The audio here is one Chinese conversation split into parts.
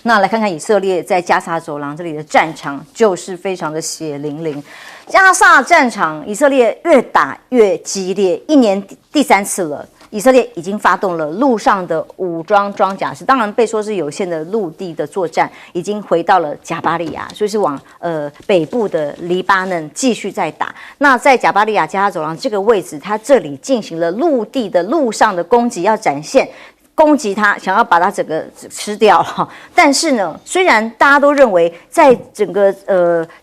那来看看以色列在加沙走廊这里的战场，就是非常的血淋淋。加沙战场，以色列越打越激烈，一年第3次了。以色列已经发动了陆上的武装装甲师，当然被说是有限的陆地的作战，已经回到了贾巴利亚，所以是往北部的黎巴嫩继续在打。那在贾巴利亚加沙走廊这个位置，它这里进行了陆上的攻击，要展现。攻击他，想要把他整个吃掉哈。但是呢，虽然大家都认为，在整个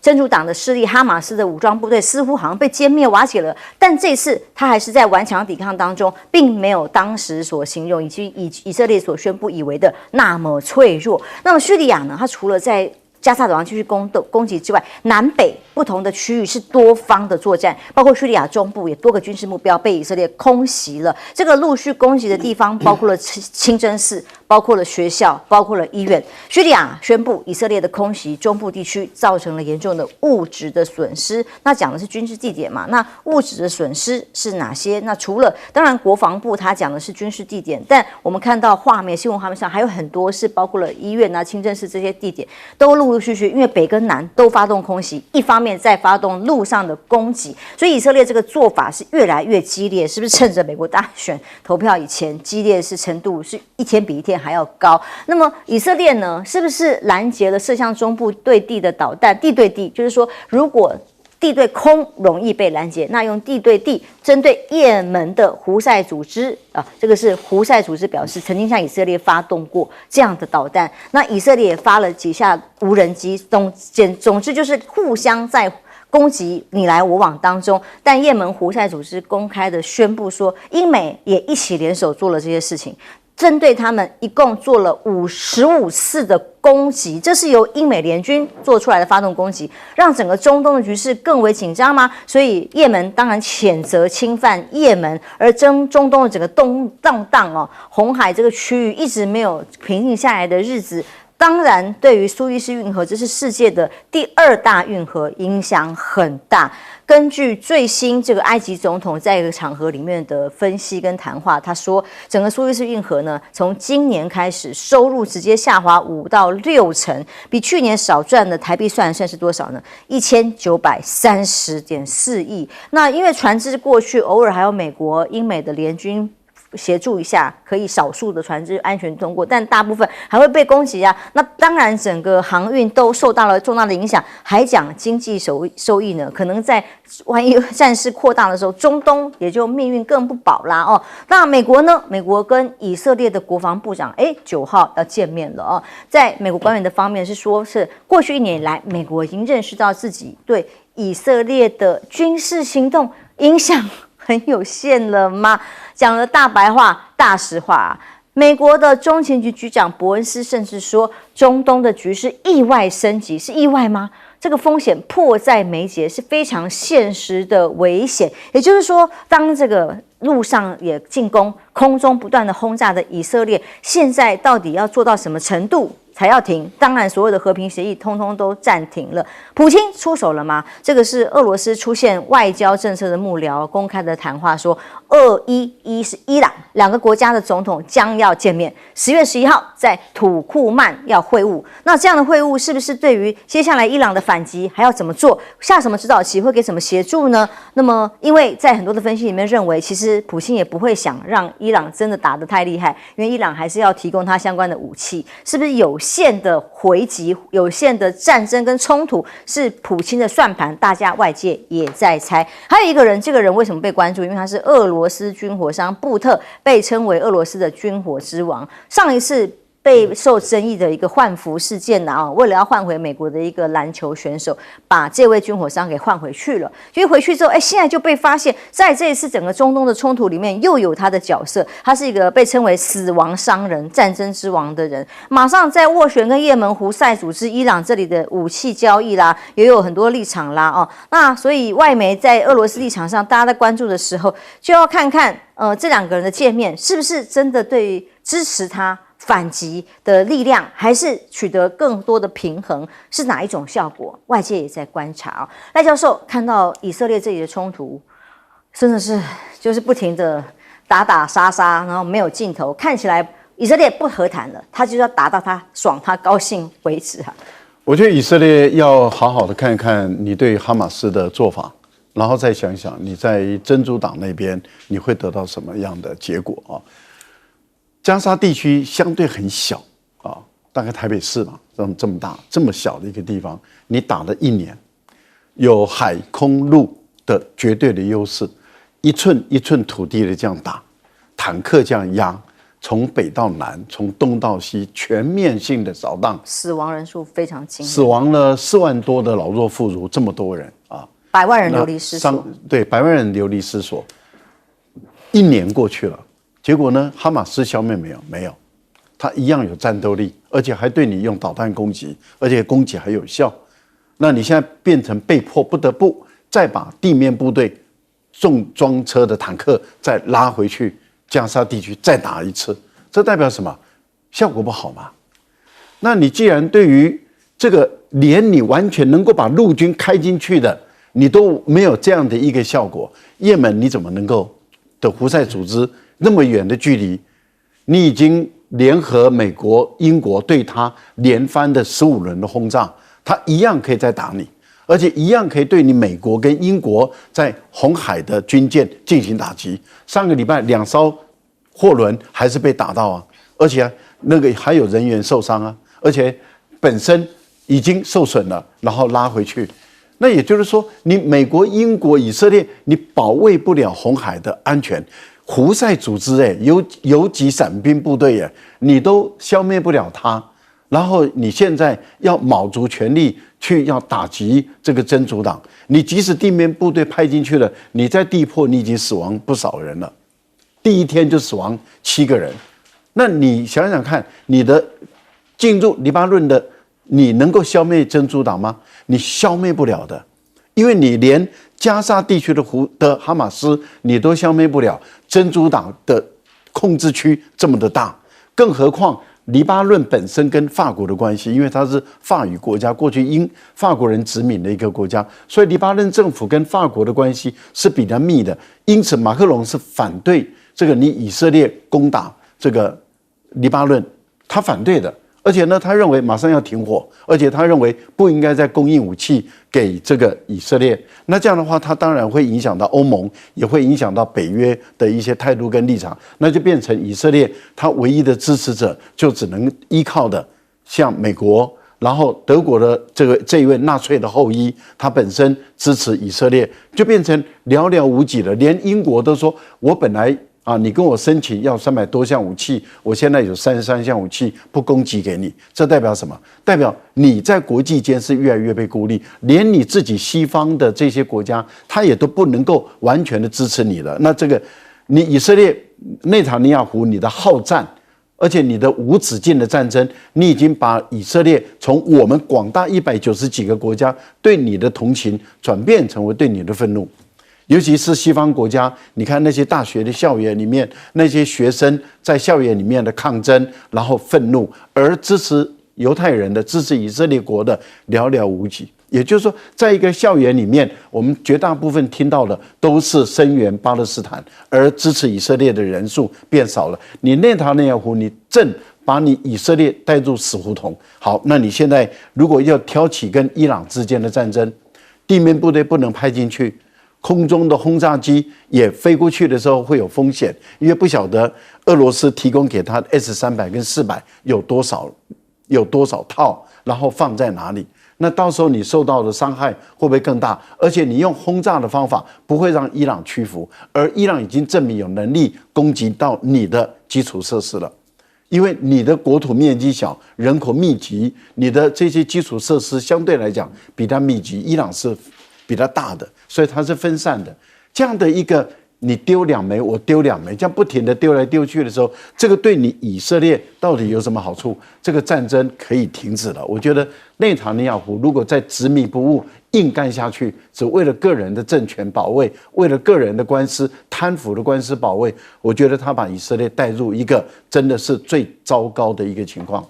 真主党的势力哈马斯的武装部队似乎好像被歼灭瓦解了，但这次他还是在顽强抵抗当中，并没有当时所形容以及以色列所宣布以为的那么脆弱。那么叙利亚呢？它除了在加沙走廊继续攻击之外，南北不同的区域是多方的作战，包括叙利亚中部也多个军事目标被以色列空袭了。这个陆续攻击的地方包括了清真寺，包括了学校，包括了医院。叙利亚宣布以色列的空袭中部地区造成了严重的物质的损失。那讲的是军事地点嘛？那物质的损失是哪些？那除了当然国防部他讲的是军事地点，但我们看到新闻画面上还有很多是包括了医院啊、清真寺这些地点都陆陆续续，因为北跟南都发动空袭，一方面在发动陆上的攻击，所以以色列这个做法是越来越激烈，是不是趁着美国大选投票以前，激烈是程度是一天比一天还要高？那么以色列呢，是不是拦截了射向中部对地的导弹？地对地，就是说如果地对空容易被拦截，那用地对地针对也门的胡塞组织啊，这个是胡塞组织表示曾经向以色列发动过这样的导弹，那以色列也发了几下无人机，总之就是互相在攻击你来我往当中，但也门胡塞组织公开的宣布说，英美也一起联手做了这些事情。针对他们一共做了55次的攻击，这是由英美联军做出来的发动攻击，让整个中东的局势更为紧张吗？所以也门当然谴责侵犯也门，而中东的整个动荡哦，红海这个区域一直没有平静下来的日子。当然，对于苏伊士运河，这是世界的第2大运河，影响很大。根据最新这个埃及总统在一个场合里面的分析跟谈话，他说，整个苏伊士运河呢，从今年开始收入直接下滑5到6成，比去年少赚的台币算是多少呢？1930.4亿。那因为船只过去偶尔还有美国、英美的联军协助一下，可以少数的船只安全通过，但大部分还会被攻击啊。那当然，整个航运都受到了重大的影响。还讲经济收益呢，可能在万一战事扩大的时候，中东也就命运更不保啦哦。那美国呢？美国跟以色列的国防部长9号要见面了哦。在美国官员的方面是说，是过去1年以来，美国已经认识到自己对以色列的军事行动影响很有限了吗？讲了大白话、大实话啊。美国的中情局局长伯恩斯甚至说，中东的局势意外升级，是意外吗？这个风险迫在眉睫，是非常现实的危险。也就是说，当这个陆上也进攻，空中不断的轰炸的以色列，现在到底要做到什么程度才要停？当然，所有的和平协议通通都暂停了。普京出手了吗？这个是俄罗斯出现外交政策的幕僚公开的谈话说，211是伊朗2个国家的总统将要见面，10月11号在土库曼要会晤。那这样的会晤是不是对于接下来伊朗的反击还要怎么做，下什么指导棋，会给什么协助呢？那么，因为在很多的分析里面认为，其实普京也不会想让伊朗真的打得太厉害，因为伊朗还是要提供他相关的武器，是不是有限的回击、有限的战争跟冲突是普京的算盘？大家外界也在猜。还有一个人，这个人为什么被关注？因为他是俄罗斯军火商布特，被称为俄罗斯的军火之王。上一次备受争议的一个换服事件啊，为了要换回美国的一个篮球选手，把这位军火商给换回去了。所以回去之后，现在就被发现，在这一次整个中东的冲突里面，又有他的角色。他是一个被称为死亡商人、战争之王的人。马上在斡旋跟也门胡塞组织、伊朗这里的武器交易啦，也有很多立场啦哦。那所以外媒在俄罗斯立场上，大家在关注的时候，就要看看这2个人的见面是不是真的对于支持他反击的力量，还是取得更多的平衡，是哪一种效果？外界也在观察哦。赖教授看到以色列这里的冲突，真的是就是不停的打打杀杀，然后没有尽头，看起来以色列不和谈了，他就要打到他爽他高兴为止啊。我觉得以色列要好好的看一看你对哈马斯的做法，然后再想想你在真主党那边你会得到什么样的结果啊？加沙地区相对很小啊，大概台北市嘛，这么大这么小的一个地方，你打了1年，有海空陆的绝对的优势，一寸一寸土地的这样打，坦克这样压。从北到南，从东到西，全面性的扫荡，死亡人数非常惊人，死亡了4万多的老弱妇孺，这么多人啊，100万人流离失所。对，100万人流离失所。1年过去了，结果呢？哈马斯消灭没有？没有，他一样有战斗力，而且还对你用导弹攻击，而且攻击还有效。那你现在变成被迫不得不再把地面部队、重装车的坦克再拉回去。加沙地区再打一次，这代表什么？效果不好嘛？那你既然对于这个连你完全能够把陆军开进去的，你都没有这样的一个效果，也门你怎么能够的胡塞组织那么远的距离，你已经联合美国、英国对他连番的15轮的轰炸，他一样可以再打你。而且一样可以对你美国跟英国在红海的军舰进行打击。上个礼拜2艘货轮还是被打到啊，而且那个还有人员受伤啊，而且本身已经受损了，然后拉回去。那也就是说，你美国、英国、以色列，你保卫不了红海的安全。胡塞组织游击伞兵部队你都消灭不了它。然后你现在要卯足全力去要打击这个真主党，你即使地面部队派进去了，你在地坡你已经死亡不少人了，第一天就死亡7个人，那你想想看，你的进入黎巴嫩的，你能够消灭真主党吗？你消灭不了的，因为你连加沙地区的哈马斯你都消灭不了，真主党的控制区这么的大，更何况。黎巴嫩本身跟法国的关系，因为它是法语国家，过去因法国人殖民的一个国家，所以黎巴嫩政府跟法国的关系是比较密的。因此，马克龙是反对这个你以色列攻打这个黎巴嫩，他反对的。而且呢，他认为马上要停火，而且他认为不应该再供应武器给这个以色列。那这样的话，他当然会影响到欧盟，也会影响到北约的一些态度跟立场。那就变成以色列他唯一的支持者，就只能依靠的像美国，然后德国的这一位纳粹的后裔，他本身支持以色列，就变成寥寥无几了。连英国都说，我本来。你跟我申请要300多项武器，我现在有33项武器不供给给你，这代表什么？代表你在国际间是越来越被孤立，连你自己西方的这些国家，他也都不能够完全的支持你了。那这个，你以色列内塔尼亚胡，你的好战，而且你的无止境的战争，你已经把以色列从我们广大190几个国家对你的同情，转变成为对你的愤怒。尤其是西方国家，你看那些大学的校园里面，那些学生在校园里面的抗争，然后愤怒，而支持犹太人的、支持以色列国的寥寥无几。也就是说，在一个校园里面，我们绝大部分听到的都是声援巴勒斯坦，而支持以色列的人数变少了。你内塔尼亚胡，你正把你以色列带入死胡同。好，那你现在如果要挑起跟伊朗之间的战争，地面部队不能派进去。空中的轰炸机也飞过去的时候会有风险，因为不晓得俄罗斯提供给他的 S-300跟400有多少套，然后放在哪里？那到时候你受到的伤害会不会更大？而且你用轰炸的方法不会让伊朗屈服，而伊朗已经证明有能力攻击到你的基础设施了，因为你的国土面积小，人口密集，你的这些基础设施相对来讲比它密集，伊朗是比较大的，所以它是分散的。这样的一个你丢2枚，我丢2枚，这样不停的丢来丢去的时候，这个对你以色列到底有什么好处？这个战争可以停止了。我觉得内塔尼亚胡如果再执迷不悟，硬干下去，只为了个人的政权保卫，为了个人的官司贪腐的官司保卫，我觉得他把以色列带入一个真的是最糟糕的一个情况。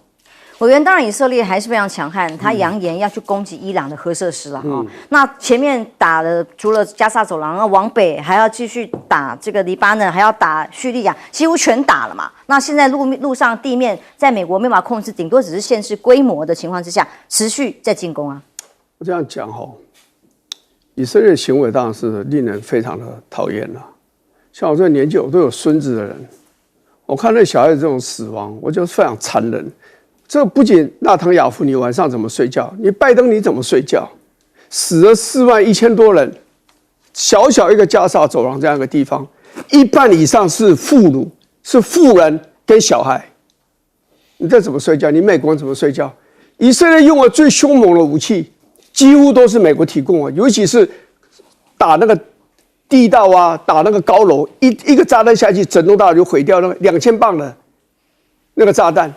委员，当然以色列还是非常强悍，他扬言要去攻击伊朗的核设施了哈。那前面打的除了加沙走廊，往北还要继续打这个黎巴嫩，还要打叙利亚，几乎全打了嘛。那现在路上地面在美国没办法控制，顶多只是限制规模的情况之下，持续在进攻啊。我这样讲哈，以色列的行为当然是令人非常的讨厌了。像我这个年纪，我都有孙子的人，我看那小孩子这种死亡，我觉得非常残忍。这不仅纳坦雅夫，你晚上怎么睡觉？你拜登你怎么睡觉？死了41000多人，小小一个加沙走廊这样一个地方，一半以上是妇孺，是妇人跟小孩。你这怎么睡觉？你美国人怎么睡觉？以色列用了最凶猛的武器，几乎都是美国提供的，尤其是打那个地道啊，打那个高楼，一个炸弹下去，整栋大楼就毁掉。那个2000磅的那个炸弹，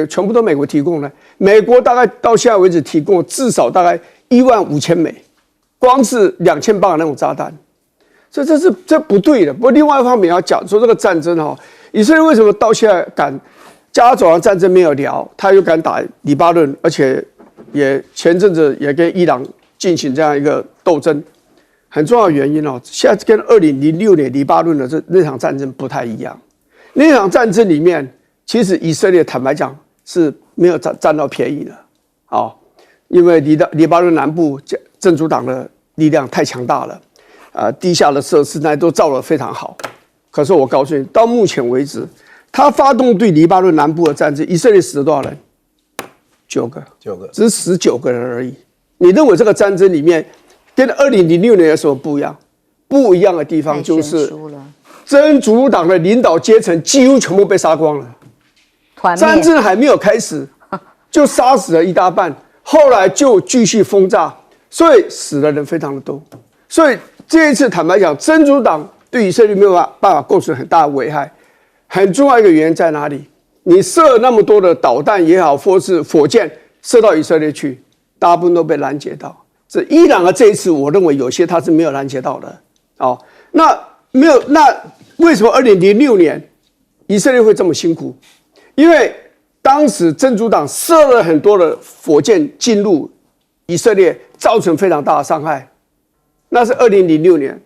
全部都美国提供的。美国大概到现在为止提供至少大概15000枚，光是2000磅的那种炸弹，这不对的。不过另外一方面要讲说这个战争哈，以色列为什么到现在敢加沙走廊战争没有聊，他又敢打黎巴嫩，而且也前阵子也跟伊朗进行这样一个斗争。很重要的原因哦，现在跟2006年黎巴嫩的那场战争不太一样。那场战争里面，其实以色列坦白讲是没有占到便宜的，因为黎巴嫩南部真主党的力量太强大了，地下的设施那都造得非常好。可是我告诉你，到目前为止，他发动对黎巴嫩南部的战争，以色列死了多少人？9个，只死9个人而已。你认为这个战争里面跟2006年有什么不一样？不一样的地方就是真主党的领导阶层几乎全部被杀光了，战争还没有开始就杀死了一大半，后来就继续轰炸，所以死的人非常的多。所以这一次坦白讲，真主党对以色列没有办法构成很大的危害。很重要一个原因在哪里？你射那么多的导弹也好，或是火箭射到以色列去，大部分都被拦截到。这伊朗的这一次，我认为有些他是没有拦截到的。那没有，那为什么2006年以色列会这么辛苦？因为当时真主党射了很多的火箭进入以色列，造成非常大的伤害。那是2006年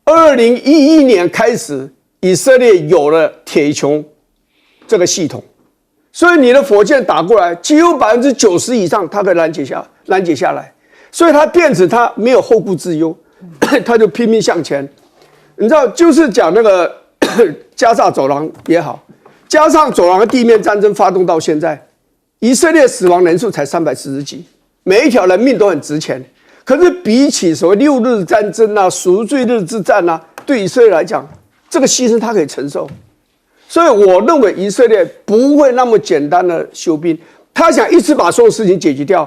，2011年开始，以色列有了铁穹这个系统，所以你的火箭打过来，几乎90%以上它可以拦截下来。所以他电子他没有后顾之忧，他就拼命向前。你知道，就是讲那个加沙走廊也好，加沙走廊的地面战争发动到现在，以色列死亡人数才340几，每一条人命都很值钱。可是比起所谓6日战争啊、赎罪日之战啊，对以色列来讲，这个牺牲他可以承受。所以我认为以色列不会那么简单的休兵，他想一次把所有事情解决掉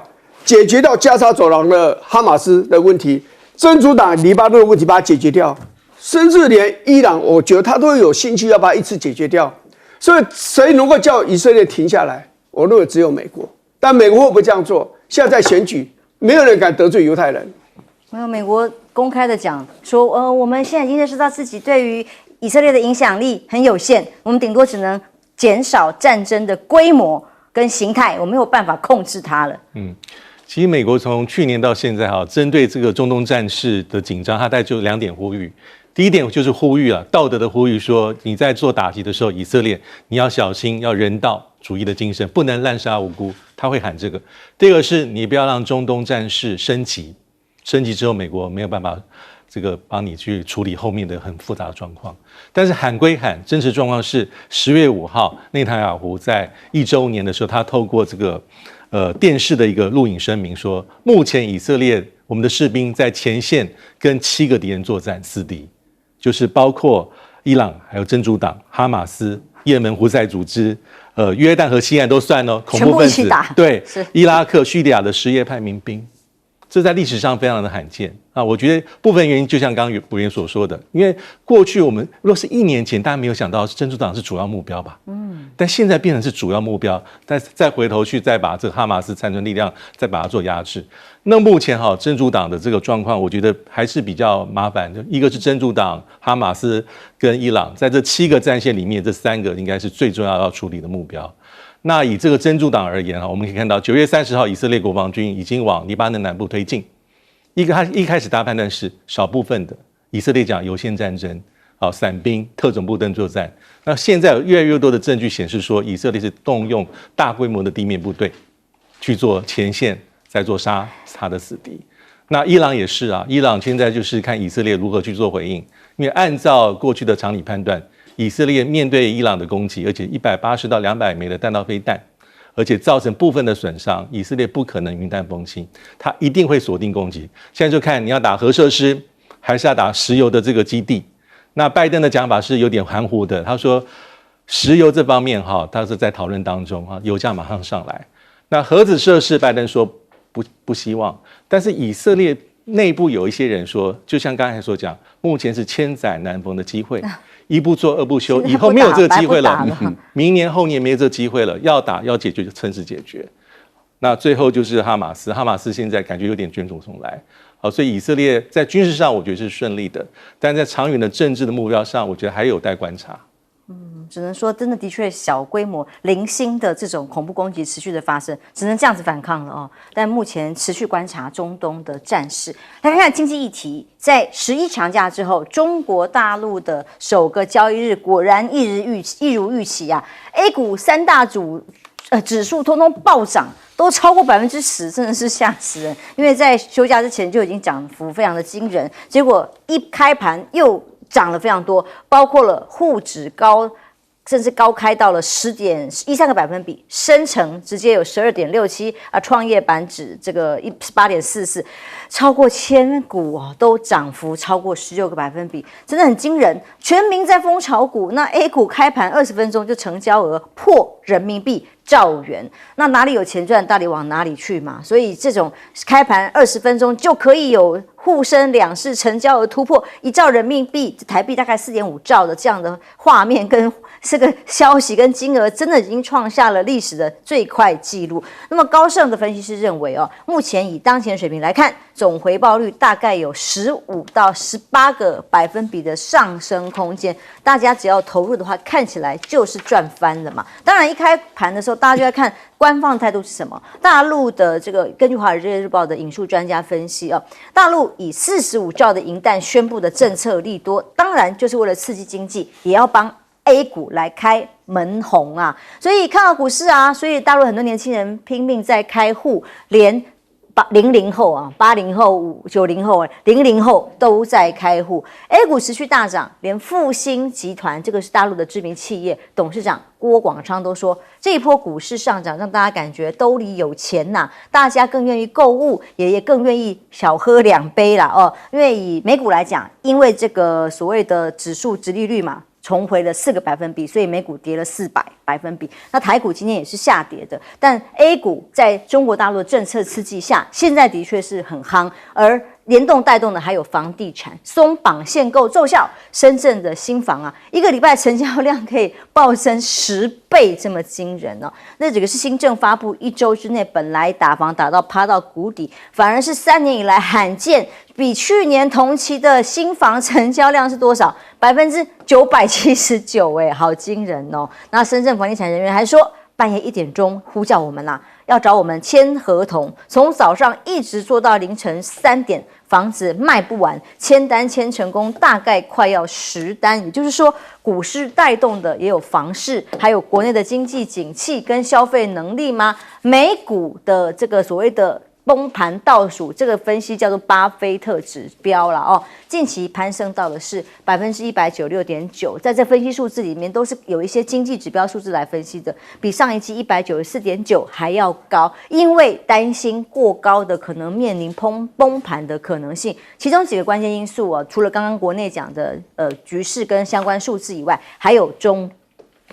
加沙走廊的哈马斯的问题，真主党黎巴嫩的问题把它解决掉，甚至连伊朗，我觉得他都有兴趣要把它一次解决掉。所以谁能够叫以色列停下来？我认为只有美国。但美国会不会这样做？现在在选举，没有人敢得罪犹太人。没有，美国公开的讲说，我们现在已经认识到自己对于以色列的影响力很有限，我们顶多只能减少战争的规模跟形态，我没有办法控制它了。其实美国从去年到现在针对这个中东战事的紧张，它大概就2点呼吁。第一点就是呼吁道德的呼吁，说你在做打击的时候，以色列你要小心，要人道主义的精神，不能滥杀无辜。他会喊这个。第二个是你不要让中东战事升级之后，美国没有办法这个帮你去处理后面的很复杂的状况。但是喊归喊，真实状况是10月5号，内塔尼亚胡在1周年的时候，他透过这个电视的一个录影声明说，目前以色列我们的士兵在前线跟7个敌人作战，4敌，就是包括伊朗、还有真主党、哈马斯、也门胡塞组织、约旦和西岸都算哦，恐怖分子，对，伊拉克、叙利亚的什叶派民兵，这在历史上非常的罕见啊！我觉得部分原因就像刚刚委员所说的，因为过去我们若是1年前，大家没有想到真主党是主要目标吧？但现在变成是主要目标，但再回头去再把这个哈马斯残存力量再把它做压制。那目前真主党的这个状况，我觉得还是比较麻烦。一个是真主党、哈马斯跟伊朗，在这7个战线里面，这3个应该是最重要要处理的目标。那以这个真主党而言我们可以看到9月30号，以色列国防军已经往黎巴嫩南部推进。他一开始大家判断是少部分的以色列讲有限战争，伞兵、特种部队作战。那现在有越来越多的证据显示说，以色列是动用大规模的地面部队去做前线，在做杀他的死敌。那伊朗也是啊，伊朗现在就是看以色列如何去做回应，因为按照过去的常理判断，以色列面对伊朗的攻击，而且180到200枚的弹道飞弹，而且造成部分的损伤，以色列不可能云淡风轻，他一定会锁定攻击。现在就看你要打核设施，还是要打石油的这个基地。那拜登的讲法是有点含糊的，他说石油这方面他是在讨论当中油价马上上来。那核子设施，拜登说不希望，但是以色列内部有一些人说，就像刚才所讲，目前是千载难逢的机会，一不做二不休，以后没有这个机会了，明年后年没有这个机会了，要打要解决就趁势解决。那最后就是哈马斯现在感觉有点卷土重来。所以以色列在军事上我觉得是顺利的，但在长远的政治的目标上，我觉得还有待观察。只能说真的确小规模零星的这种恐怖攻击持续的发生，只能这样子反抗了但目前持续观察中东的战事。来看看经济议题，在11长假之后，中国大陆的首个交易日果然一如预期啊 ，A 股3大指数通通暴涨，都超过10%，真的是吓死人。因为在休假之前就已经涨幅非常的惊人，结果一开盘又涨了非常多，包括了沪指甚至高开到了10.13个百分比，深成直接有12.67啊，创业板指这个18.44，超过千股都涨幅超过16个百分比，真的很惊人。全民在疯炒股，那 A 股开盘20分钟就成交额破人民币兆元，那哪里有钱赚，到底往哪里去嘛？所以这种开盘20分钟就可以有沪深两市成交额突破1兆人民币，台币大概4.5兆的这样的画面跟这个消息跟金额，真的已经创下了历史的最快纪录。那么高盛的分析师认为目前以当前水平来看，总回报率大概有15到18个百分比的上升空间，大家只要投入的话，看起来就是赚翻了嘛。当然一开盘的时候，大家就在看官方态度是什么。大陆的这个根据《华尔街日报》的引述专家分析大陆以45兆的银弹宣布的政策利多，当然就是为了刺激经济，也要帮 A 股来开门红啊。所以看好股市啊，所以大陆很多年轻人拼命在开户，连00后80后、90后、00后都在开户。A 股持续大涨，连复兴集团这个是大陆的知名企业董事长郭广昌都说，这一波股市上涨让大家感觉兜里有钱呐，大家更愿意购物，也更愿意小喝2杯啦因为以美股来讲，因为这个所谓的指数殖利率嘛，重回了4个百分比，所以美股跌了400百分比。那台股今天也是下跌的，但 A 股在中国大陆的政策刺激下，现在的确是很夯，而联动带动的还有房地产松绑限购奏效，深圳的新房一个礼拜成交量可以暴增10倍，这么惊人那这个是新政发布1周之内，本来打房打到趴到谷底，反而是3年以来罕见，比去年同期的新房成交量是多少？979%好惊人那深圳房地产人员还说，半夜1点钟呼叫我们要找我们签合同，从早上一直做到凌晨3点，房子卖不完，签单签成功大概快要10单。也就是说，股市带动的也有房市，还有国内的经济景气跟消费能力吗？美股的这个所谓的崩盘倒数，这个分析叫做巴菲特指标啦近期攀升到的是196.9%，在这分析数字里面都是有一些经济指标数字来分析的，比上一季194.9还要高，因为担心过高的可能面临崩盘的可能性。其中几个关键因素除了刚刚国内讲的局势跟相关数字以外，还有中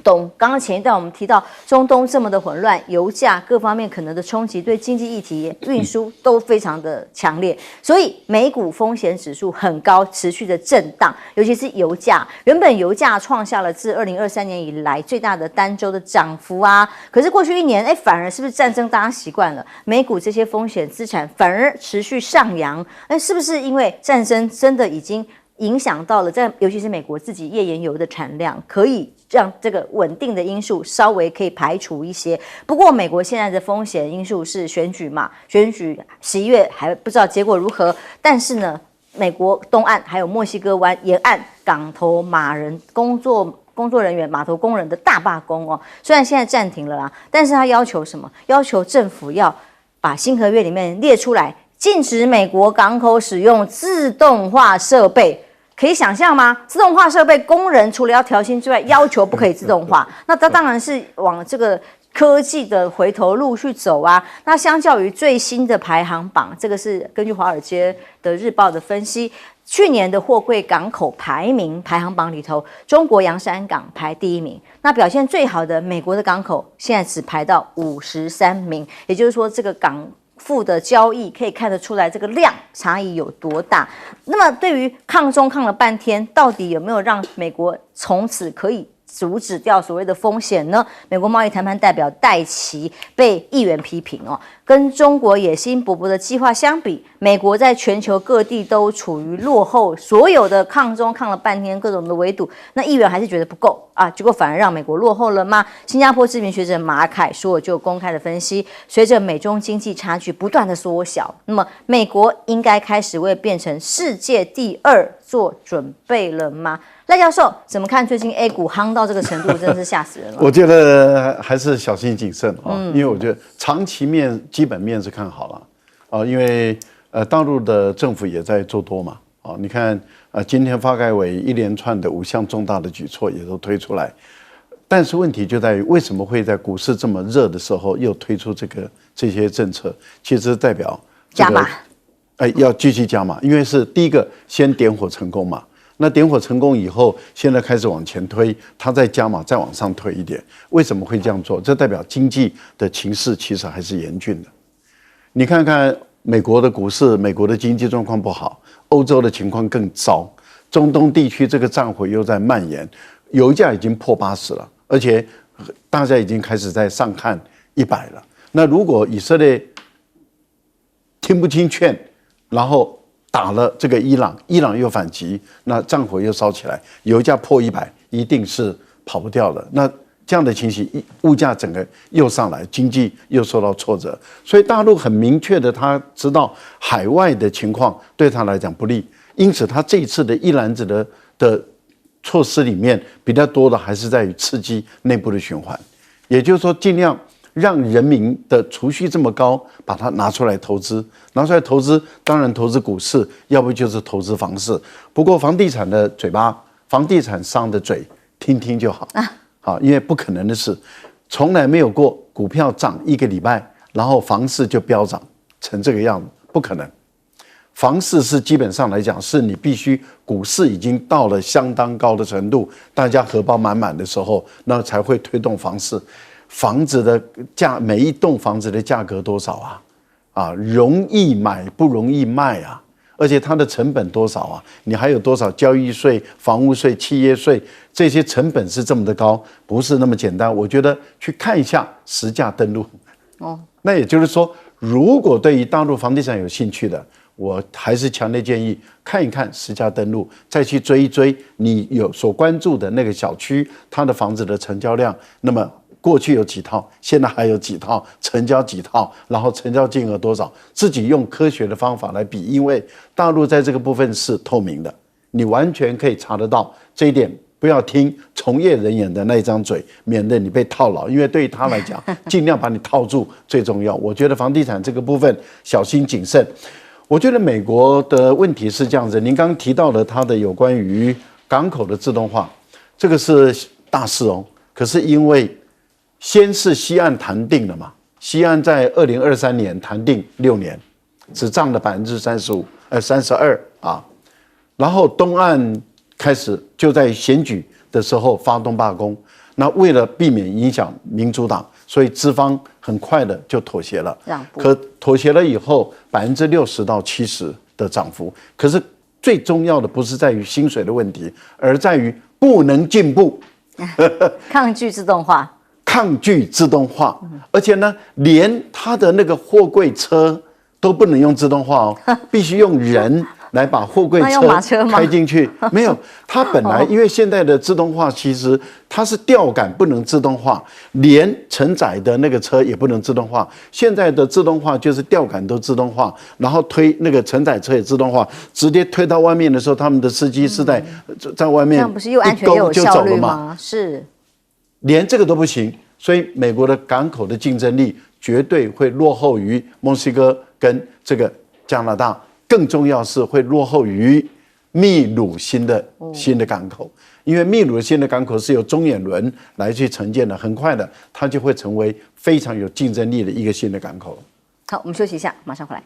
东。刚刚前一段我们提到中东这么的混乱，油价各方面可能的冲击对经济议题、运输都非常的强烈，所以美股风险指数很高，持续的震荡，尤其是油价。原本油价创下了自2023年以来最大的单周的涨幅可是过去1年反而是不是战争大家习惯了，美股这些风险资产反而持续上扬是不是因为战争真的已经影响到了尤其是美国自己页岩油的产量，可以让这个稳定的因素稍微可以排除一些。不过美国现在的风险因素是选举嘛，选举11月还不知道结果如何，但是呢，美国东岸还有墨西哥湾沿岸港头马人工作人员、码头工人的大罢工哦，虽然现在暂停了啦，但是他要求什么？要求政府要把新合约里面列出来，禁止美国港口使用自动化设备。可以想象吗？自动化设备工人除了要调薪之外，要求不可以自动化，那它当然是往这个科技的回头路去走啊。那相较于最新的排行榜，这个是根据华尔街的日报的分析，去年的货柜港口排行榜里头，中国洋山港排第1名，那表现最好的美国的港口现在只排到53名，也就是说这个港副的交易可以看得出来这个量差异有多大。那么对于抗中抗了半天，到底有没有让美国从此可以阻止掉所谓的风险呢？美国贸易谈判代表戴琪被议员批评哦，跟中国野心勃勃的计划相比，美国在全球各地都处于落后，所有的抗中抗了半天各种的围堵，那议员还是觉得不够啊，结果反而让美国落后了吗？新加坡知名学者马凯说，就公开的分析，随着美中经济差距不断的缩小，那么美国应该开始为变成世界第2做准备了吗？赖教授怎么看最近 A 股夯到这个程度，真的是吓死人了。我觉得还是小心谨慎啊，因为我觉得长期面基本面是看好了啊，因为大陆的政府也在做多嘛啊，你看今天发改委一连串的5项重大的举措也都推出来，但是问题就在于为什么会在股市这么热的时候又推出这些政策，其实代表加码，要继续加码，因为是第一个先点火成功嘛。那点火成功以后，现在开始往前推，它再加码，再往上推一点。为什么会这样做？这代表经济的情势其实还是严峻的。你看看美国的股市，美国的经济状况不好，欧洲的情况更糟，中东地区这个战火又在蔓延，油价已经破80了，而且大家已经开始在上看100了。那如果以色列听不进劝，然后打了这个伊朗又反击，那战火又烧起来，油价破100，一定是跑不掉了。那这样的情形，物价整个又上来，经济又受到挫折，所以大陆很明确的，他知道海外的情况对他来讲不利，因此他这一次的一篮子的措施里面，比较多的还是在于刺激内部的循环，也就是说尽量让人民的储蓄这么高，把它拿出来投资，当然投资股市，要不就是投资房市。不过房地产的嘴巴，房地产商的嘴，听听就好啊，因为不可能的事，从来没有过股票涨1个礼拜，然后房市就飙涨成这个样子，不可能。房市是基本上来讲，是你必须股市已经到了相当高的程度，大家荷包满满的时候，那才会推动房市。房子的每一栋房子的价格多少啊？容易买不容易卖啊，而且它的成本多少啊？你还有多少交易税、房屋税、企业税，这些成本是这么的高，不是那么简单。我觉得去看一下实价登录。那也就是说，如果对于大陆房地产有兴趣的，我还是强烈建议看一看实价登录，再去追一追你所关注的那个小区它的房子的成交量，那么过去有几套，现在还有几套，成交几套，然后成交金额多少，自己用科学的方法来比，因为大陆在这个部分是透明的，你完全可以查得到这一点。不要听从业人员的那一张嘴，免得你被套牢，因为对于他来讲，尽量把你套住最重要。我觉得房地产这个部分小心谨慎。我觉得美国的问题是这样子，您刚刚提到了它的有关于港口的自动化，这个是大事哦。可是因为先是西岸谈定了嘛，西岸在2023年谈定6年，只涨了32%啊，然后东岸开始就在选举的时候发动罢工，那为了避免影响民主党，所以资方很快的就妥协了，可妥协了以后60%到70%的涨幅，可是最重要的不是在于薪水的问题，而在于不能进步，抗拒自动化。抗拒自动化，而且呢，连他的那个货柜车都不能用自动化哦，必须用人来把货柜那用马车吗开进去。没有，它本来因为现在的自动化其实它是吊杆不能自动化，连承载的那个车也不能自动化。现在的自动化就是吊杆都自动化，然后推那个承载车也自动化，直接推到外面的时候，他们的司机是在外面，这样不是又安全又有效率吗？是，连这个都不行，所以美国的港口的竞争力绝对会落后于墨西哥跟这个加拿大，更重要是会落后于秘鲁新的港口，因为秘鲁的新的港口是由中远轮来去承建的，很快的它就会成为非常有竞争力的一个新的港口。好，我们休息一下，马上回来。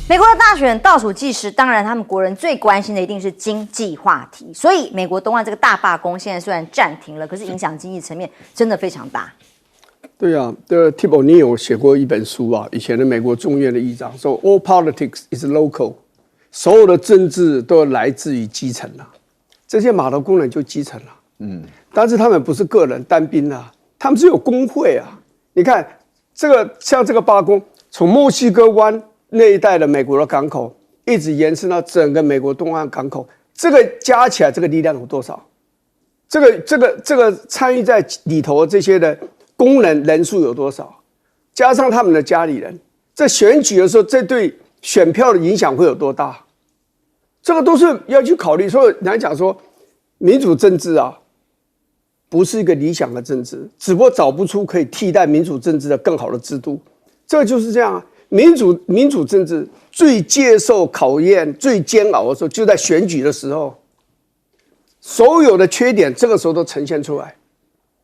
美国的大选倒数计时，当然他们国人最关心的一定是经济话题。所以美国东岸这个大罢工现在虽然暂停了，可是影响经济层面真的非常大。对啊，Tip O'Neill 写过一本书啊，以前的美国众院的议长说 ，All politics is local， 所有的政治都来自于基层啊。这些码头工人就基层啊，但是他们不是个人单兵啊，他们是有工会啊。你看像这个罢工，从墨西哥湾那一带的美国的港口，一直延伸到整个美国东岸港口，这个加起来这个力量有多少？这个参与在里头这些的工人人数有多少？加上他们的家里人，在选举的时候，这对选票的影响会有多大？这个都是要去考虑。所以人家讲说，民主政治啊，不是一个理想的政治，只不过找不出可以替代民主政治的更好的制度。这就是这样啊。民主政治最接受考验、最煎熬的时候，就在选举的时候，所有的缺点这个时候都呈现出来。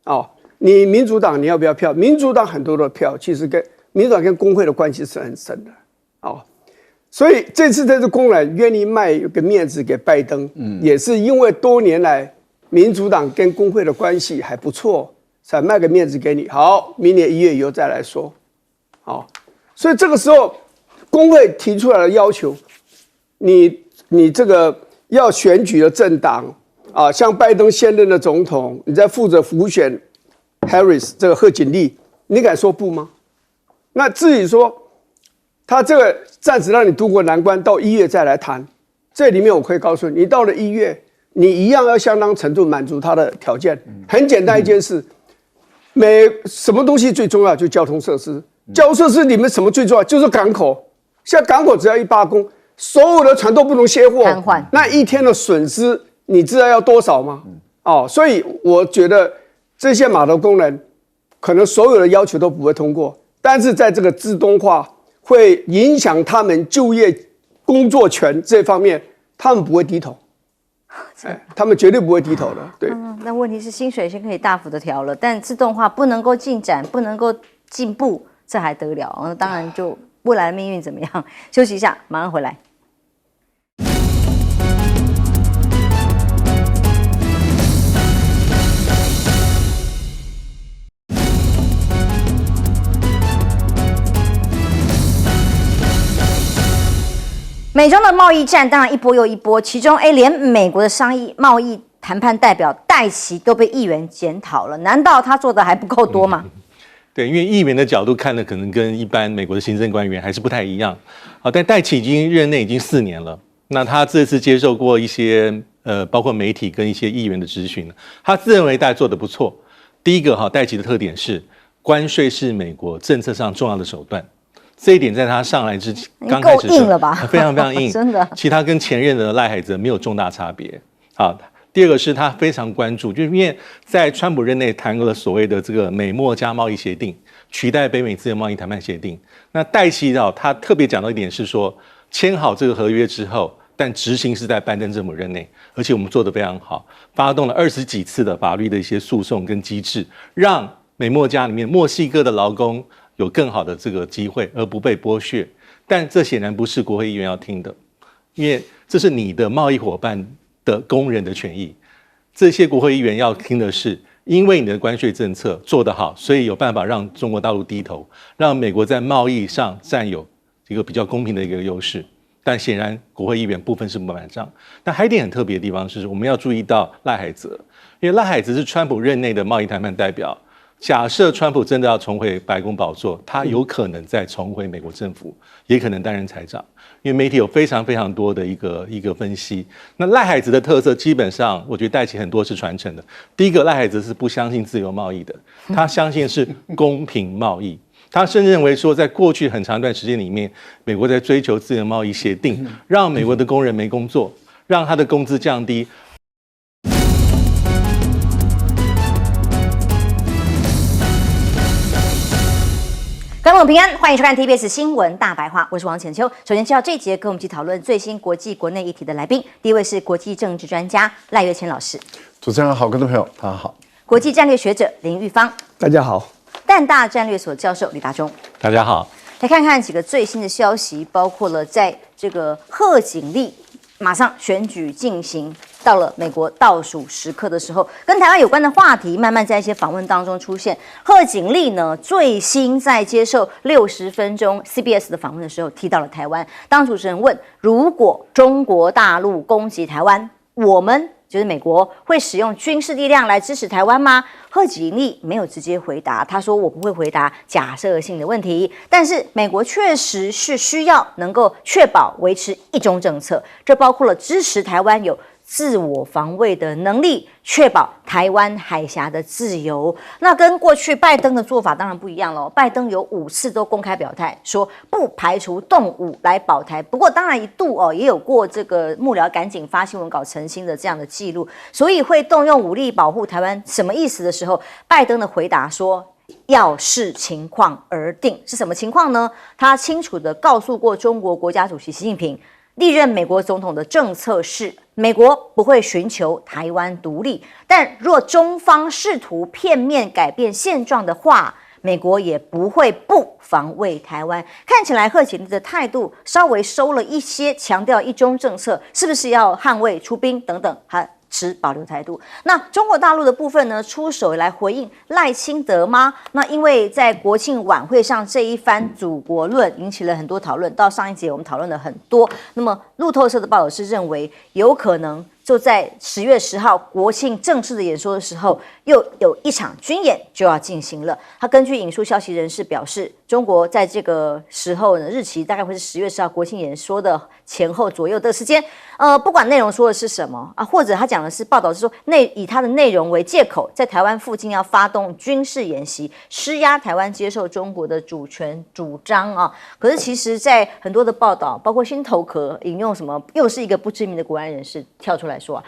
哦，你民主党你要不要票？民主党很多的票，其实跟民主党跟工会的关系是很深的。哦，所以这次工人愿意卖一个面子给拜登，也是因为多年来民主党跟工会的关系还不错，才卖个面子给你。好，明年1月以后再来说。好。所以这个时候，工会提出来的要求，你这个要选举的政党啊，像拜登现任的总统，你在负责辅选 Harris 这个贺锦丽，你敢说不吗？那至于说他这个暂时让你渡过难关，到1月再来谈，这里面我可以告诉你，你到了1月，你一样要相当程度满足他的条件。很简单一件事，什么东西最重要？就交通设施。交通设施里面什么最重要？就是港口。现在港口只要一罢工，所有的船都不能卸货，瘫痪。那一天的损失，你知道要多少吗？所以我觉得这些码头工人可能所有的要求都不会通过，但是在这个自动化会影响他们就业工作权这方面，他们不会低头。他们绝对不会低头的。对。那问题是薪水先可以大幅的调了，但自动化不能够进展，不能够进步。这还得了？那当然就未来的命运怎么样？休息一下，马上回来。美中的贸易战当然一波又一波，其中连美国的贸易谈判代表戴琪都被议员检讨了，难道他做的还不够多吗？对，因为议员的角度看的可能跟一般美国的行政官员还是不太一样。好，但戴琪任内已经4年了，那他这次接受过一些包括媒体跟一些议员的质询，他自认为大家做得不错。第一个戴琪的特点是关税是美国政策上重要的手段，这一点在他上来之前刚开始够硬了吧？非常非常硬，真的。其他跟前任的赖海泽没有重大差别。好。第二个是他非常关注，就是因为在川普任内谈了所谓的这个美墨加贸易协定，取代北美自由贸易谈判协定。那戴琪他特别讲到一点是说，签好这个合约之后，但执行是在拜登政府任内，而且我们做得非常好，发动了20几次的法律的一些诉讼跟机制，让美墨加里面墨西哥的劳工有更好的这个机会，而不被剥削。但这显然不是国会议员要听的，因为这是你的贸易伙伴的工人的权益，这些国会议员要听的是，因为你的关税政策做得好，所以有办法让中国大陆低头，让美国在贸易上占有一个比较公平的一个优势。但显然国会议员部分是不满账。那还有一点很特别的地方是，我们要注意到赖海泽，因为赖海泽是川普任内的贸易谈判代表。假设川普真的要重回白宫宝座，他有可能再重回美国政府，也可能担任财长。因为媒体有非常非常多的一个分析。那赖海泽的特色，基本上我觉得带起很多是传承的。第一个，赖海泽是不相信自由贸易的，他相信是公平贸易。他甚至认为说，在过去很长一段时间里面，美国在追求自由贸易协定，让美国的工人没工作，让他的工资降低。观众平安，欢迎收看 TBS 新闻大白话，我是王浅秋。首先介绍这一节跟我们一起讨论最新国际国内议题的来宾，第一位是国际政治专家赖岳谦老师。主持人好，观众朋友大家好。国际战略学者林玉芳。大家好。淡大战略所教授李大中。大家好。来看看几个最新的消息，包括了在这个贺锦丽马上选举进行到了美国倒数时刻的时候，跟台湾有关的话题慢慢在一些访问当中出现。贺锦丽呢，最新在接受60分钟 CBS 的访问的时候提到了台湾。当主持人问，如果中国大陆攻击台湾，我们就是美国会使用军事力量来支持台湾吗？贺锦丽没有直接回答，他说我不会回答假设性的问题，但是美国确实是需要能够确保维持一中政策，这包括了支持台湾有自我防卫的能力，确保台湾海峡的自由。那跟过去拜登的做法当然不一样了，拜登有5次都公开表态说不排除动武来保台，不过当然一度也有过这个幕僚赶紧发新闻稿澄清的这样的记录，所以会动用武力保护台湾什么意思的时候，拜登的回答说要视情况而定。是什么情况呢？他清楚地告诉过中国国家主席习近平，历任美国总统的政策是美国不会寻求台湾独立，但若中方试图片面改变现状的话，美国也不会不防卫台湾。看起来贺锦丽的态度稍微收了一些，强调一中政策，是不是要捍卫出兵等等，还持保留态度。那中国大陆的部分呢，出手来回应赖清德吗？那因为在国庆晚会上这一番祖国论引起了很多讨论，到上一节我们讨论了很多。那么路透社的报道是认为有可能就在10月10号国庆正式的演说的时候，又有一场军演就要进行了。他根据引述消息人士表示，中国在这个时候呢，日期大概会是10月10号国庆演说的前后左右的时间。不管内容说的是什么啊，或者他讲的是报道是说以他的内容为借口，在台湾附近要发动军事演习，施压台湾接受中国的主权主张啊。可是其实，在很多的报道，包括新头壳引用什么，又是一个不知名的国安人士跳出来说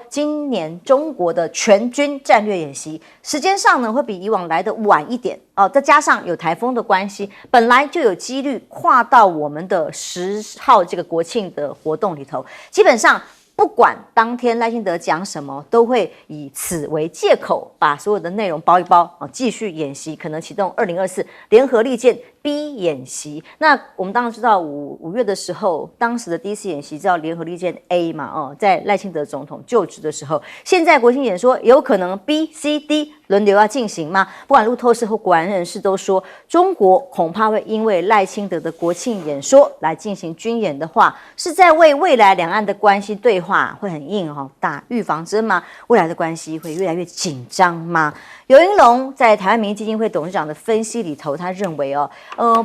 今年中国的全军战略演习时间上呢会比以往来的晚一点再加上有台风的关系，本来就有几率跨到我们的10号这个国庆的活动里头。基本上不管当天赖清德讲什么，都会以此为借口，把所有的内容包一包继续演习，可能启动2024联合利剑 B 演习。那我们当然知道5月的时候，当时的第一次演习叫联合利剑 A 嘛在赖清德总统就职的时候。现在国庆演说有可能 B、C、D 轮流要进行吗？不管路透社或国安人士都说，中国恐怕会因为赖清德的国庆演说来进行军演的话，是在为未来两岸的关系对话会很硬打预防针吗？未来的关系会越来越紧张吗？游盈隆在台湾民意基金会董事长的分析里头，他认为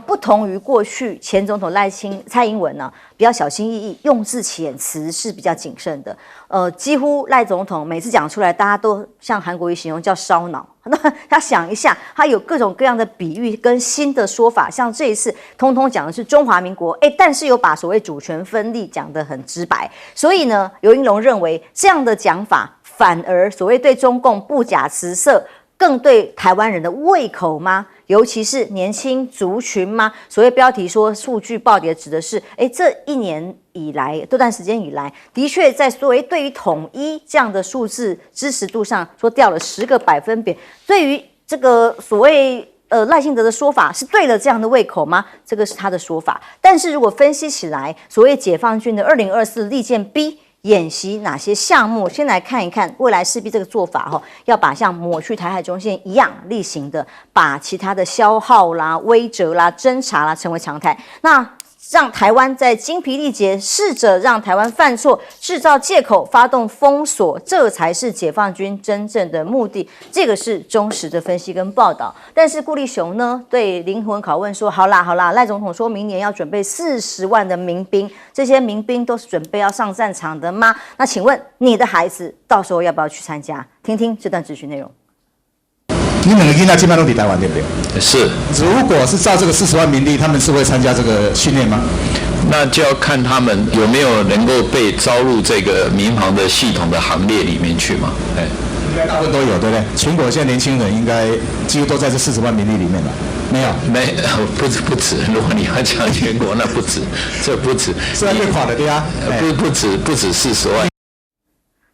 不同于过去前总统蔡英文呢，比较小心翼翼，用字遣词是比较谨慎的。几乎赖总统每次讲出来，大家都像韩国瑜形容叫烧脑。那他想一下，他有各种各样的比喻跟新的说法，像这一次通通讲的是中华民国，但是有把所谓主权分立讲得很直白。所以呢，游盈隆认为这样的讲法反而所谓对中共不假辞色，更对台湾人的胃口吗？尤其是年轻族群吗？所谓标题说数据暴跌，指的是这一年以来这段时间以来，的确在所谓对于统一这样的数字支持度上说掉了10个百分点。对于这个所谓赖清德的说法是对了这样的胃口吗？这个是他的说法。但是如果分析起来，所谓解放军的2024利剑 B演习哪些项目？先来看一看，未来势必这个做法要把像抹去台海中线一样例行的，把其他的消耗啦、威慑啦、侦查啦成为常态。那让台湾在精疲力竭，试着让台湾犯错，制造借口，发动封锁，这才是解放军真正的目的。这个是忠实的分析跟报道。但是顾立雄呢，对灵魂拷问说：好啦，赖总统说明年要准备40万的民兵，这些民兵都是准备要上战场的吗？那请问你的孩子到时候要不要去参加？听听这段咨询内容。你两个囡仔基本上都在台湾，对不对？是。如果是照这个40万民力，他们是会参加这个训练吗？那就要看他们有没有能够被招入这个民防的系统的行列里面去嘛。应该大部分都有，对不对？全国现在年轻人应该几乎都在这40万民力里面了。没有，不止。如果你要讲全国，那不止，这不止。是越垮的对啊，不止40万。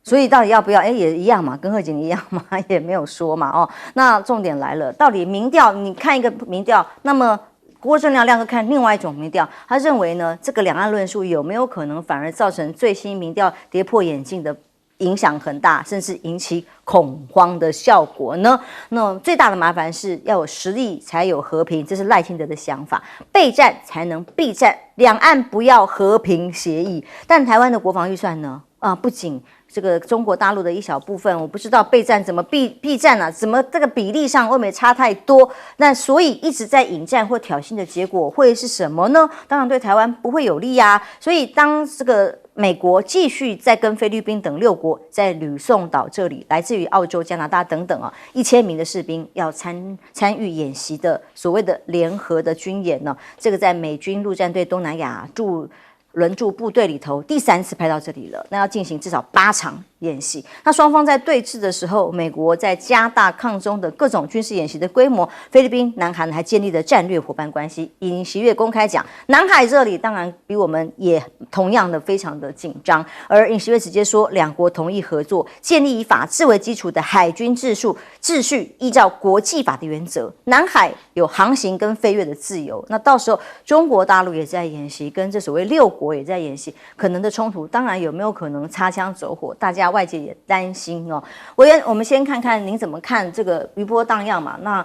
所以到底要不要？也一样嘛，跟贺锦丽一样嘛，也没有说嘛。哦，那重点来了，到底民调，你看一个民调，那么郭正亮哥看另外一种民调，他认为呢，这个两岸论述有没有可能反而造成最新民调跌破眼镜的影响很大，甚至引起恐慌的效果呢？那最大的麻烦是要有实力才有和平，这是赖清德的想法，备战才能避战，两岸不要和平协议。但台湾的国防预算呢？不仅这个中国大陆的一小部分，我不知道备战怎么避战啊，怎么这个比例上会不会差太多？那所以一直在引战或挑衅的结果会是什么呢？当然对台湾不会有利啊。所以当这个美国继续在跟菲律宾等6国在吕宋岛这里，来自于澳洲、加拿大等等啊，1000名的士兵要参与演习的所谓的联合的军演呢，这个在美军陆战队东南亚轮驻部队里头第3次派到这里了，那要进行至少8场演习。那双方在对峙的时候，美国在加大抗中的各种军事演习的规模，菲律宾、南韩还建立了战略伙伴关系。尹锡悦公开讲，南海这里当然比我们也同样的非常的紧张，而尹锡悦直接说，两国同意合作，建立以法治为基础的海军秩序，依照国际法的原则，南海有航行跟飞越的自由。那到时候中国大陆也在演习，跟这所谓6国也在演习，可能的冲突，当然有没有可能擦枪走火？大家外界也担心哦。委员，我们先看看您怎么看这个余波荡漾嘛？那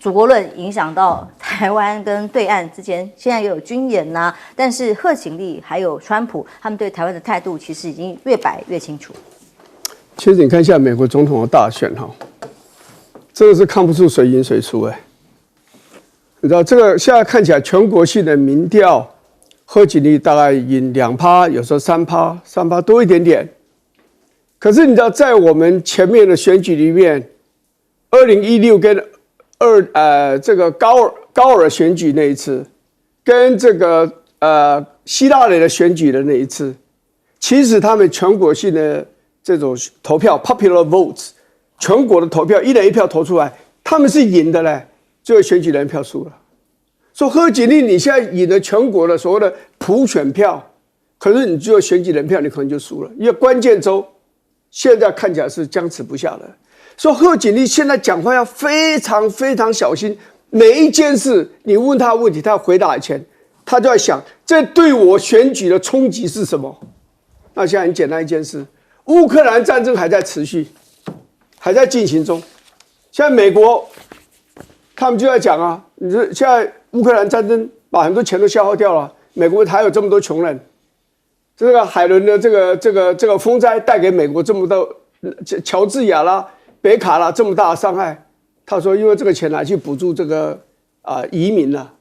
祖国论影响到台湾跟对岸之间，现在也有军演呐、但是贺锦丽还有川普他们对台湾的态度，其实已经越摆越清楚。其实你看一下美国总统的大选哈，真的是看不出谁赢谁输哎。你知道这个现在看起来全国性的民调，贺锦丽大概赢2%，有时候3%多一点点。可是你知道，在我们前面的选举里面，2016跟这个高尔选举那一次，跟这个希拉里的选举的那一次，其实他们全国性的这种投票 popular votes， 全国的投票1人1票投出来，他们是赢的嘞，最后选举人票输了。说贺锦丽你现在赢了全国的所谓的普选票，可是你最后选举人票你可能就输了，因为关键州现在看起来是僵持不下的。说贺锦丽现在讲话要非常非常小心，每一件事你问他问题，他要回答以前，他就在想这对我选举的冲击是什么。那现在很简单一件事，乌克兰战争还在持续，还在进行中。现在美国他们就在讲啊，你说现在乌克兰战争把很多钱都消耗掉了，美国还有这么多穷人，这个海伦的这个风灾带给美国这么多乔治亚啦、北卡啦这么大的伤害。他说，因为这个钱拿去补助这个移民了，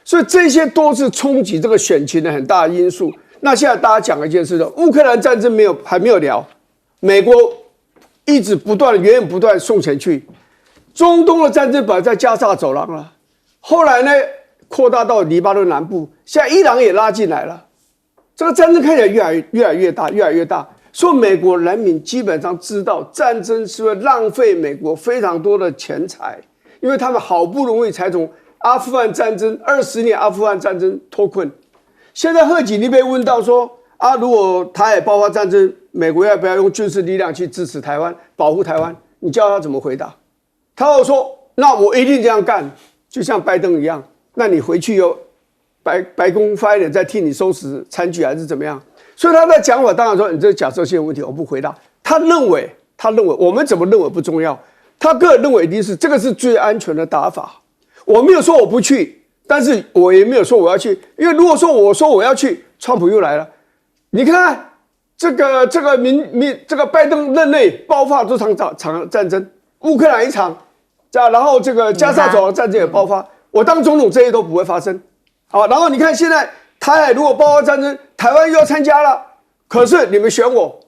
所以这些都是冲击这个选情的很大的因素。那现在大家讲一件事，乌克兰战争还没有聊，美国一直不断源源不断送钱去。中东的战争本来在加沙走廊了，后来呢扩大到黎巴嫩南部，现在伊朗也拉进来了。这个战争看起来越来越大。所以美国人民基本上知道战争是会浪费美国非常多的钱财，因为他们好不容易才从阿富汗战争20年阿富汗战争脱困。现在贺锦丽被问到说如果台海爆发战争，美国要不要用军事力量去支持台湾、保护台湾？你叫他怎么回答？他会说：“那我一定这样干，就像拜登一样。那你回去有白宫发言人在替你收拾餐具，还是怎么样？”所以他在讲法当然说：“你这假设性问题，我不回答。”他认为我们怎么认为不重要，他个人认为一定是这个是最安全的打法。我没有说我不去，但是我也没有说我要去，因为如果说我说我要去，川普又来了。你看这个拜登任内爆发这场战争，乌克兰一场，然后这个加沙走廊战争也爆发，我当总统这些都不会发生。好，然后你看现在台海如果爆发战争，台湾又要参加了，可是你们选我，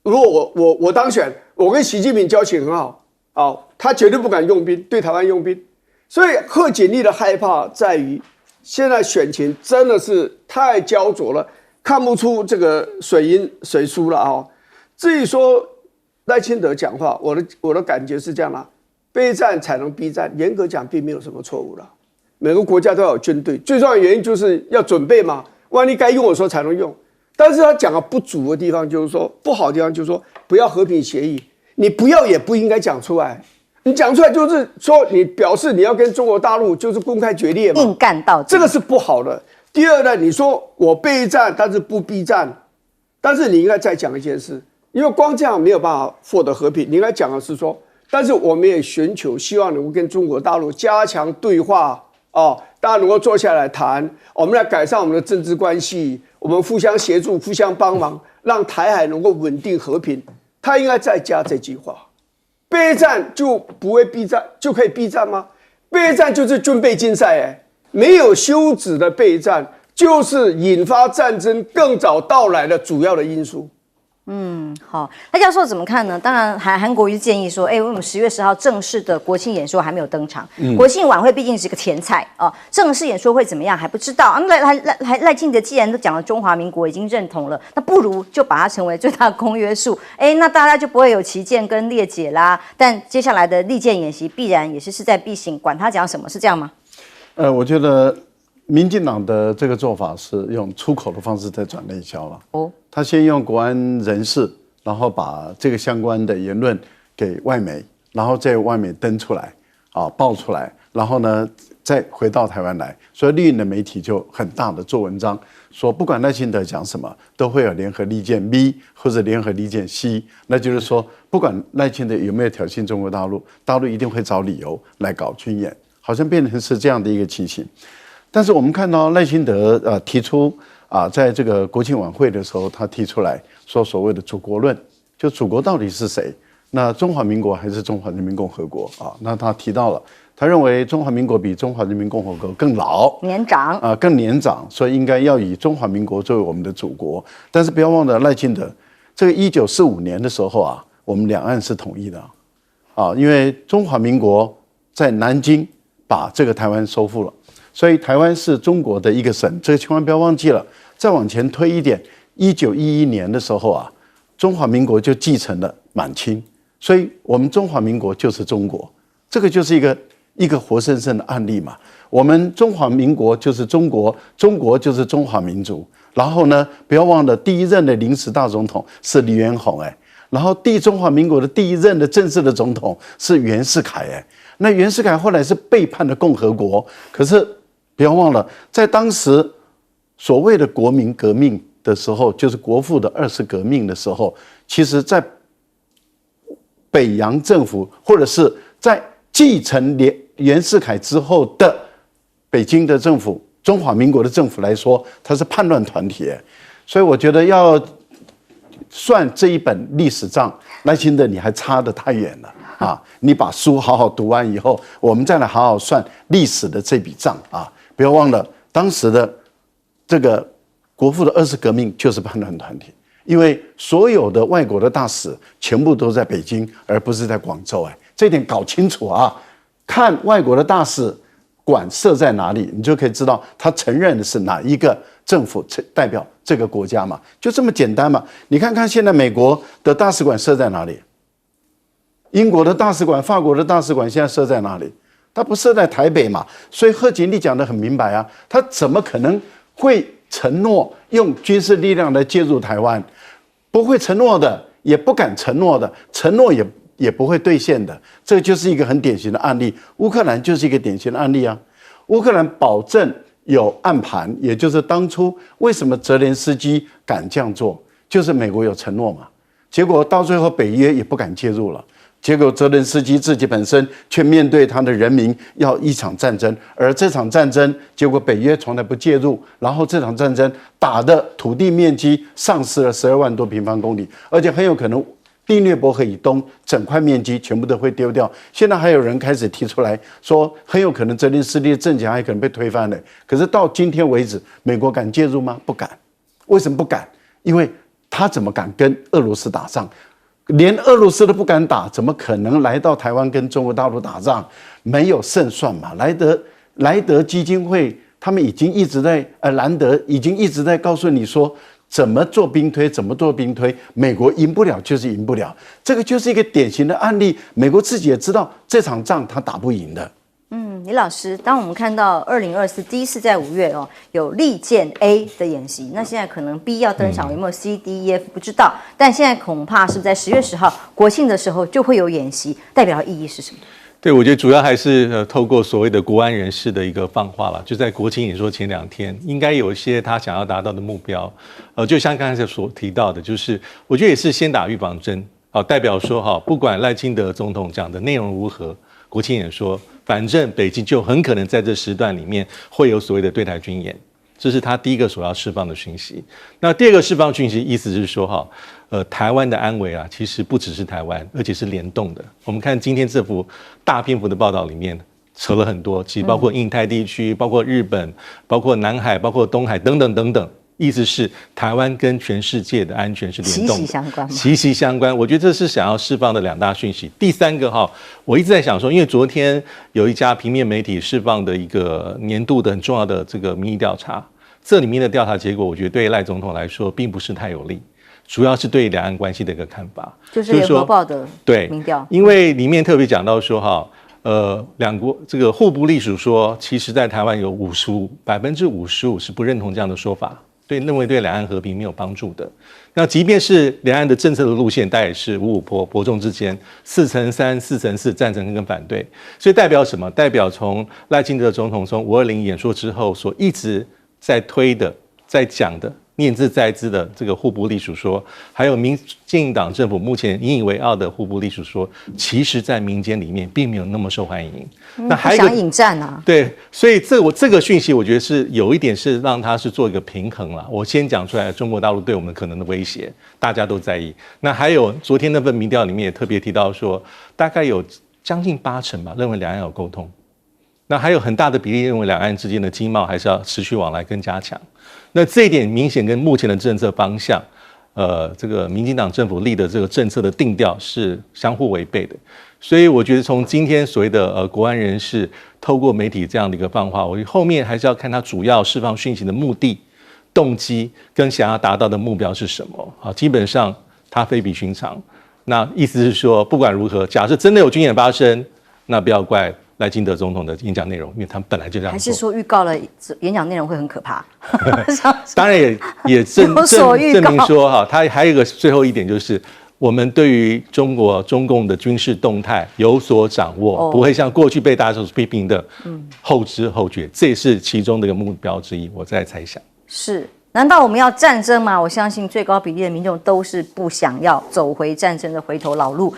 如果我当选，我跟习近平交情很好，他绝对不敢用兵对台湾用兵。所以贺锦丽的害怕在于，现在选情真的是太焦灼了，看不出这个谁赢谁输了啊。至于说赖清德讲话，我的感觉是这样啦，备战才能逼战，严格讲并没有什么错误了。每个国家都要有军队，最重要的原因就是要准备嘛，万一该用的时候才能用。但是他讲的不足的地方就是说，不好的地方就是说，不要和平协议，你不要也不应该讲出来。你讲出来就是说，你表示你要跟中国大陆就是公开决裂嘛，硬干到底，这个是不好的。第二呢，你说我备战，但是不逼战，但是你应该再讲一件事，因为光这样没有办法获得和平。你应该讲的是说，但是我们也寻求希望能够跟中国大陆加强对话大家能够坐下来谈，我们来改善我们的政治关系，我们互相协助、互相帮忙，让台海能够稳定和平。他应该再加这句话。备战就不会避战，就可以避战吗？备战就是军备竞赛，没有休止的备战，就是引发战争更早到来的主要的因素。好，赖教授怎么看呢？当然，韩国瑜建议说，我们10月10号正式的国庆演说还没有登场，国庆晚会毕竟是个前菜正式演说会怎么样还不知道。赖清德既然都讲了中华民国已经认同了，那不如就把它成为最大的公约数，那大家就不会有旗舰跟列解啦。但接下来的利剑演习必然也是势在必行，管他讲什么，是这样吗？我觉得民进党的这个做法是用出口的方式在转内销了。他先用国安人士，然后把这个相关的言论给外媒，然后在外媒登出来，爆出来，然后呢再回到台湾来，所以绿营的媒体就很大的做文章，说不管赖清德讲什么，都会有联合利剑 B 或者联合利剑 C， 那就是说不管赖清德有没有挑衅中国大陆，大陆一定会找理由来搞军演，好像变成是这样的一个情形。但是我们看到赖清德提出在这个国庆晚会的时候，他提出来说所谓的祖国论，就祖国到底是谁？那中华民国还是中华人民共和国那他提到了，他认为中华民国比中华人民共和国更老、年长更年长，所以应该要以中华民国作为我们的祖国。但是不要忘了赖清德，这个1945年的时候我们两岸是统一的因为中华民国在南京把这个台湾收复了。所以台湾是中国的一个省，这个千万不要忘记了。再往前推一点，1911年的时候中华民国就继承了满清，所以我们中华民国就是中国，这个就是一个活生生的案例嘛。我们中华民国就是中国，中国就是中华民族。然后呢，不要忘了第一任的临时大总统是黎元洪然后中华民国的第一任的正式的总统是袁世凯那袁世凯后来是背叛了共和国，可是不要忘了，在当时所谓的国民革命的时候，就是国父的20革命的时候，其实在北洋政府或者是在继承袁世凯之后的北京的政府、中华民国的政府来说，它是叛乱团体所以我觉得要算这一本历史账，赖清德你还差得太远了你把书好好读完以后，我们再来好好算历史的这笔账不要忘了，当时的这个国父的20革命就是叛乱团体，因为所有的外国的大使全部都在北京，而不是在广州这点搞清楚看外国的大使馆设在哪里，你就可以知道他承认的是哪一个政府代表这个国家嘛，就这么简单嘛。你看看现在美国的大使馆设在哪里？英国的大使馆、法国的大使馆现在设在哪里？他不设在台北嘛？所以贺锦丽讲得很明白他怎么可能会承诺用军事力量来介入台湾？不会承诺的，也不敢承诺的，承诺也不会兑现的。这就是一个很典型的案例。乌克兰就是一个典型的案例乌克兰保证有暗盘，也就是当初为什么泽连斯基敢这样做，就是美国有承诺嘛。结果到最后北约也不敢介入了。结果泽连斯基自己本身却面对他的人民要一场战争，而这场战争结果北约从来不介入，然后这场战争打的土地面积丧失了12万多平方公里，而且很有可能第聂伯河以东整块面积全部都会丢掉。现在还有人开始提出来说，很有可能泽连斯基的政权还可能被推翻了。可是到今天为止，美国敢介入吗？不敢。为什么不敢？因为他怎么敢跟俄罗斯打仗？连俄罗斯都不敢打，怎么可能来到台湾跟中国大陆打仗？没有胜算嘛。莱德基金会他们已经一直在兰德已经一直在告诉你说怎么做兵推，怎么做兵推，美国赢不了就是赢不了。这个就是一个典型的案例，美国自己也知道这场仗他打不赢的。李老师，当我们看到2024第一次在5月有利剑 A 的演习，那现在可能 B 要登场，有没有 C、D、E、F 不知道，但现在恐怕是在10月10号国庆的时候就会有演习，代表的意义是什么？对，我觉得主要还是透过所谓的国安人士的一个放话了，就在国庆演说前2天，应该有一些他想要达到的目标，就像刚才所提到的，就是我觉得也是先打预防针，代表说不管赖清德总统讲的内容如何，国庆演说，反正北京就很可能在这时段里面会有所谓的对台军演，这是他第一个所要释放的讯息。那第二个释放讯息，意思是说台湾的安危啊，其实不只是台湾，而且是联动的。我们看今天这幅大篇幅的报道里面，扯了很多，其实包括印太地区，包括日本，包括南海，包括东海等等等等。意思是台湾跟全世界的安全是联动的，息息相关，息息相关。我觉得这是想要释放的2大讯息。第三个我一直在想说，因为昨天有一家平面媒体释放的一个年度的很重要的这个民意调查，这里面的调查结果，我觉得对赖总统来说并不是太有利，主要是对两岸关系的一个看法，就是联合报的民调，因为里面特别讲到说两国这个互不隶属说，其实在台湾有55%是不认同这样的说法。认为对两岸和平没有帮助的，那即便是两岸的政策的路线，大概也是五伯仲之间，4-3、4-4赞成跟反对，所以代表什么？代表从赖清德总统从520演说之后所一直在推的、在讲的、念兹在兹的这个互不隶属说，还有民进党政府目前引以为傲的互不隶属说，其实在民间里面并没有那么受欢迎。那还有一个不想引战啊？对，所以这个讯息，我觉得是有一点是让他是做一个平衡了。我先讲出来，中国大陆对我们可能的威胁，大家都在意。那还有昨天那份民调里面也特别提到说，大概有将近80%吧，认为两岸有沟通。那还有很大的比例认为两岸之间的经贸还是要持续往来跟加强。那这一点明显跟目前的政策方向，这个民进党政府立的这个政策的定调是相互违背的。所以我觉得从今天所谓的国安人士透过媒体这样的一个放话，我后面还是要看他主要释放讯息的目的、动机跟想要达到的目标是什么。基本上他非比寻常。那意思是说，不管如何，假设真的有军演发生，那不要怪赖清德总统的演讲内容，因为他们本来就这样做。还是说预告了演讲内容会很可怕？当然也证明说他还有一个最后一点就是，我们对于中共的军事动态有所掌握，不会像过去被大家所批评的后知后觉，这也是其中的一个目标之一。我在猜想是。难道我们要战争吗？我相信最高比例的民众都是不想要走回战争的回头老路。